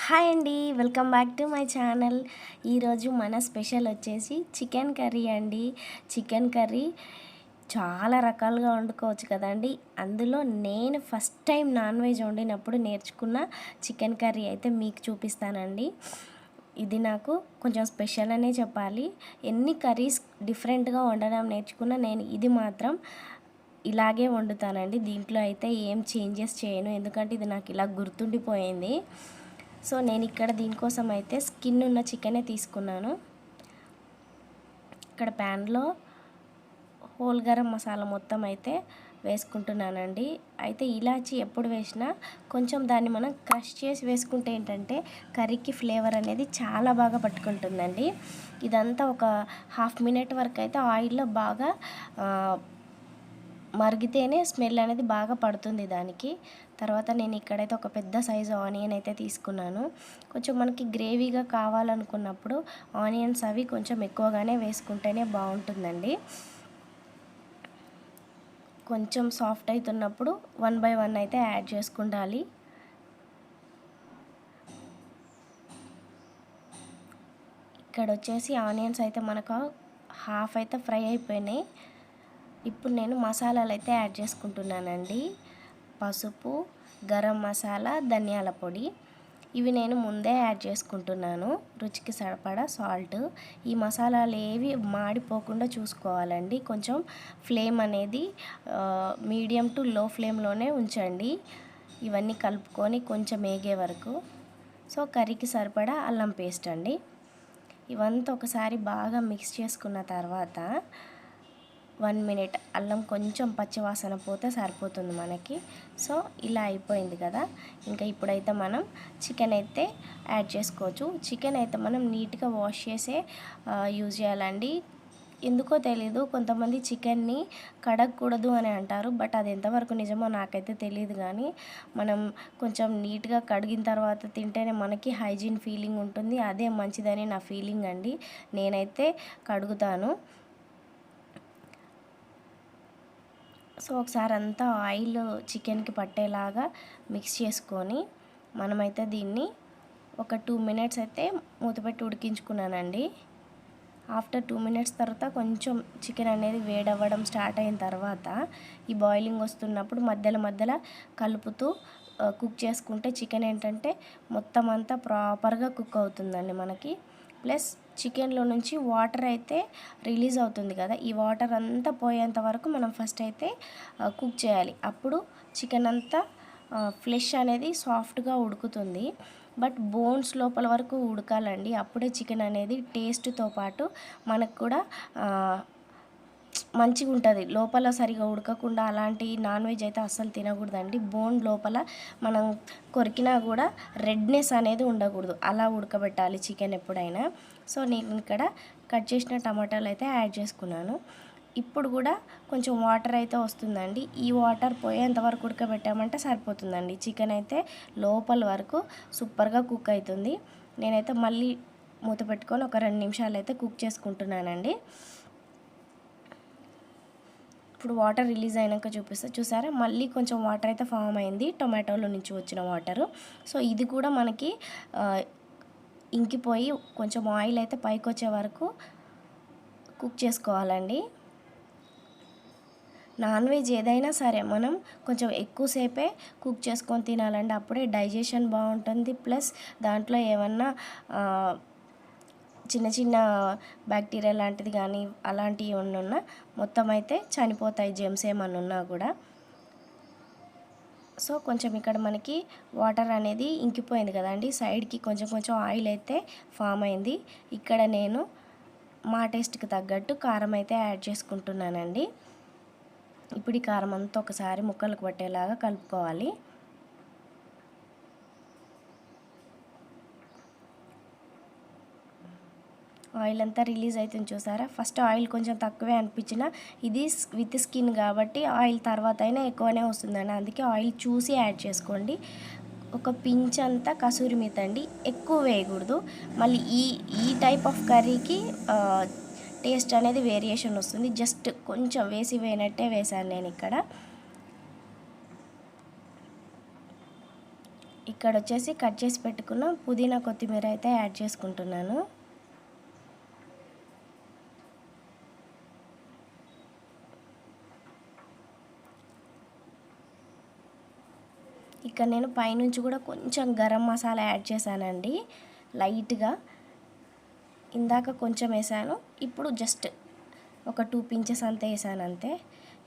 Hi అండి, welcome back to my channel. ఈరోజు మన స్పెషల్ వచ్చేసి చికెన్ కర్రీ అండి. చికెన్ కర్రీ చాలా రకాలుగా వండుకోవచ్చు కదండి. అందులో నేను ఫస్ట్ టైం నాన్ వెజ్ వండినప్పుడు నేర్చుకున్న చికెన్ కర్రీ అయితే మీకు చూపిస్తానండి. ఇది నాకు కొంచెం స్పెషల్ అనే చెప్పాలి. ఎన్ని కర్రీస్ డిఫరెంట్గా వండడం నేర్చుకున్నా నేను ఇది మాత్రం ఇలాగే వండుతానండి. దీంట్లో అయితే ఏం చేంజెస్ చేయను, ఎందుకంటే ఇది నాకు ఇలా గుర్తుండిపోయింది. సో నేను ఇక్కడ దీనికోసం అయితే స్కిన్ ఉన్న చికెనే తీసుకున్నాను. ఇక్కడ ప్యాన్లో హోల్ గరం మసాలా మొత్తం అయితే వేసుకుంటున్నానండి. అయితే ఇలాచి ఎప్పుడు వేసినా కొంచెం దాన్ని మనం క్రష్ చేసి వేసుకుంటే ఏంటంటే కర్రీకి ఫ్లేవర్ అనేది చాలా బాగా పట్టుకుంటుందండి. ఇదంతా ఒక హాఫ్ మినిట్ వరకు అయితే ఆయిల్లో బాగా మరిగితేనే స్మెల్ అనేది బాగా పడుతుంది దానికి. తర్వాత నేను ఇక్కడైతే ఒక పెద్ద సైజు ఆనియన్ అయితే తీసుకున్నాను. కొంచెం మనకి గ్రేవీగా కావాలనుకున్నప్పుడు ఆనియన్స్ అవి కొంచెం ఎక్కువగానే వేసుకుంటేనే బాగుంటుందండి. కొంచెం సాఫ్ట్ అవుతున్నప్పుడు 1 by 1 అయితే యాడ్ చేసుకుండాలి. ఇక్కడ వచ్చేసి ఆనియన్స్ అయితే మనకు హాఫ్ అయితే ఫ్రై అయిపోయినాయి. ఇప్పుడు నేను మసాలాలు అయితే యాడ్ చేసుకుంటున్నానండి. పసుపు, గరం మసాలా, ధనియాల పొడి ఇవి నేను ముందే యాడ్ చేసుకుంటున్నాను. రుచికి సరిపడా సాల్ట్. ఈ మసాలాలు ఏవి మాడిపోకుండా చూసుకోవాలండి. కొంచెం ఫ్లేమ్ అనేది మీడియం టు లో ఫ్లేమ్లోనే ఉంచండి. ఇవన్నీ కలుపుకొని కొంచెం వేగే వరకు. సో కర్రీకి సరిపడా అల్లం పేస్ట్ అండి. ఇవంతా ఒకసారి బాగా మిక్స్ చేసుకున్న తర్వాత 1 minute అల్లం కొంచెం పచ్చివాసన పోతే సరిపోతుంది మనకి. సో ఇలా అయిపోయింది కదా. ఇంకా ఇప్పుడైతే మనం చికెన్ అయితే యాడ్ చేసుకోవచ్చు. చికెన్ అయితే మనం నీట్గా వాష్ చేసే యూజ్ చేయాలండి. ఎందుకో తెలీదు, కొంతమంది చికెన్ని కడగకూడదు అని అంటారు. బట్ అది ఎంతవరకు నిజమో నాకైతే తెలియదు. కానీ మనం కొంచెం నీట్గా కడిగిన తర్వాత తింటేనే మనకి హైజీన్ ఫీలింగ్ ఉంటుంది. అదే మంచిదని నా ఫీలింగ్ అండి. నేనైతే కడుగుతాను. సో ఒకసారి అంతా ఆయిల్ చికెన్కి పట్టేలాగా మిక్స్ చేసుకొని మనమైతే దీన్ని ఒక 2 minutes అయితే మూతపెట్టి ఉడికించుకున్నానండి. ఆఫ్టర్ 2 minutes తర్వాత కొంచెం చికెన్ అనేది వేడవ్వడం స్టార్ట్ అయిన తర్వాత ఈ బాయిలింగ్ వస్తున్నప్పుడు మధ్యలో కలుపుతూ కుక్ చేసుకుంటే చికెన్ ఏంటంటే మొత్తం అంతా ప్రాపర్గా కుక్ అవుతుందండి మనకి. ప్లస్ చికెన్లో నుంచి వాటర్ అయితే రిలీజ్ అవుతుంది కదా, ఈ వాటర్ అంతా పోయేంత వరకు మనం ఫస్ట్ అయితే కుక్ చేయాలి. అప్పుడు చికెన్ అంతా ఫ్లెష్ అనేది సాఫ్ట్గా ఉడుకుతుంది. బట్ బోన్స్ లోపల వరకు ఉడకాలండి. అప్పుడే చికెన్ అనేది టేస్ట్తో పాటు మనకు కూడా మంచిగా ఉంటుంది. లోపల సరిగా ఉడకకుండా అలాంటి నాన్ వెజ్ అయితే అస్సలు తినకూడదండి. బోన్ లోపల మనం కొరికినా కూడా రెడ్నెస్ అనేది ఉండకూడదు. అలా ఉడకబెట్టాలి చికెన్ ఎప్పుడైనా. సో నేను ఇక్కడ కట్ చేసిన టమాటాలు అయితే యాడ్ చేసుకున్నాను. ఇప్పుడు కూడా కొంచెం వాటర్ అయితే వస్తుందండి. ఈ వాటర్ పోయేంత వరకు ఉడకబెట్టామంటే సరిపోతుందండి. చికెన్ అయితే లోపల వరకు సూపర్గా కుక్ అవుతుంది. నేనైతే మళ్ళీ మూత పెట్టుకొని ఒక 2 నిమిషాలు అయితే కుక్ చేసుకుంటున్నానండి. ఇప్పుడు వాటర్ రిలీజ్ అయినాక చూసారా, మళ్ళీ కొంచెం వాటర్ అయితే ఫామ్ అయింది టొమాటోలో నుంచి వచ్చిన వాటరు. సో ఇది కూడా మనకి ఇంకిపోయి కొంచెం ఆయిల్ అయితే పైకి వచ్చే వరకు కుక్ చేసుకోవాలండి. నాన్ వెజ్ ఏదైనా సరే మనం కొంచెం ఎక్కువసేపే కుక్ చేసుకొని తినాలండి. అప్పుడే డైజెషన్ బాగుంటుంది. ప్లస్ దాంట్లో ఏమన్నా చిన్న చిన్న బ్యాక్టీరియా లాంటిది కానీ అలాంటివి ఉన్నా మొత్తం అయితే చనిపోతాయి, జెమ్స్ ఏమన్నా ఉన్నా కూడా. సో కొంచెం ఇక్కడ మనకి వాటర్ అనేది ఇంకిపోయింది కదండి. సైడ్కి కొంచెం ఆయిల్ అయితే ఫామ్ అయింది. ఇక్కడ నేను మా టేస్ట్కి తగ్గట్టు కారం అయితే యాడ్ చేసుకుంటున్నానండి. ఇప్పుడు ఈ కారం అంతా ఒకసారి ముక్కలకు పట్టేలాగా కలుపుకోవాలి. ఆయిల్ అంతా రిలీజ్ అవుతుంది చూసారా. ఫస్ట్ ఆయిల్ కొంచెం తక్కువే అనిపించిన, ఇది విత్ స్కిన్ కాబట్టి ఆయిల్ తర్వాత అయినా ఎక్కువనే వస్తుందండి. అందుకే ఆయిల్ చూసి యాడ్ చేసుకోండి. ఒక పించ్ అంతా కసూరి మేతి అండి, ఎక్కువ వేయకూడదు. మళ్ళీ ఈ టైప్ ఆఫ్ కర్రీకి టేస్ట్ అనేది వేరియేషన్ వస్తుంది. జస్ట్ కొంచెం వేసినట్టే వేసాను నేను ఇక్కడ. ఇక్కడ వచ్చేసి కట్ చేసి పెట్టుకున్న పుదీనా కొత్తిమీర అయితే యాడ్ చేసుకుంటున్నాను. ఇక్కడ నేను పైనుంచి కూడా కొంచెం గరం మసాలా యాడ్ చేశానండి, లైట్గా. ఇందాక కొంచెం వేసాను, ఇప్పుడు జస్ట్ ఒక 2 పించెస్ అంతే వేసాను అంతే.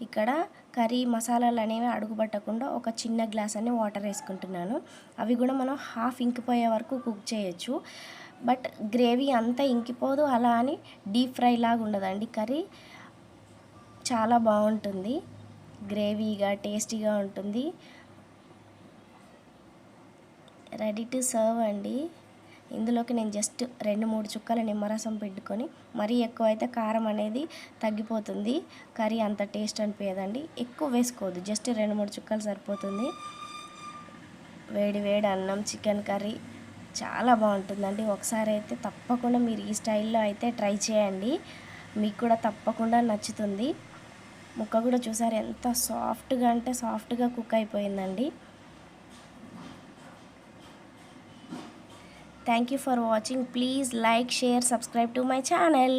ఇక్కడ కర్రీ మసాలాలు అనేవి అడుగుపట్టకుండా ఒక చిన్న గ్లాస్ అని వాటర్ వేసుకుంటున్నాను. అవి కూడా మనం హాఫ్ ఇంకిపోయే వరకు కుక్ చేయొచ్చు. బట్ గ్రేవీ అంతా ఇంకిపోదు, అలా అని డీప్ ఫ్రై లాగా ఉండదండి. కర్రీ చాలా బాగుంటుంది, గ్రేవీగా టేస్టీగా ఉంటుంది. రెడీ టు సర్వ్ అండి. ఇందులోకి నేను జస్ట్ 2-3 చుక్కల నిమ్మరసం పెట్టుకొని, మరీ ఎక్కువ అయితే కారం అనేది తగ్గిపోతుంది, కర్రీ అంత టేస్ట్ అనిపించదండి. ఎక్కువ వేసుకోవద్దు, జస్ట్ 2-3 చుక్కలు సరిపోతుంది. వేడి వేడి అన్నం, చికెన్ కర్రీ చాలా బాగుంటుందండి. ఒకసారి అయితే తప్పకుండా మీరు ఈ స్టైల్లో అయితే ట్రై చేయండి, మీకు కూడా తప్పకుండా నచ్చుతుంది. ముక్క కూడా చూసారు ఎంత సాఫ్ట్గా అంటే సాఫ్ట్గా కుక్ అయిపోయిందండి. Thank you for watching. Please like, share, subscribe to my channel.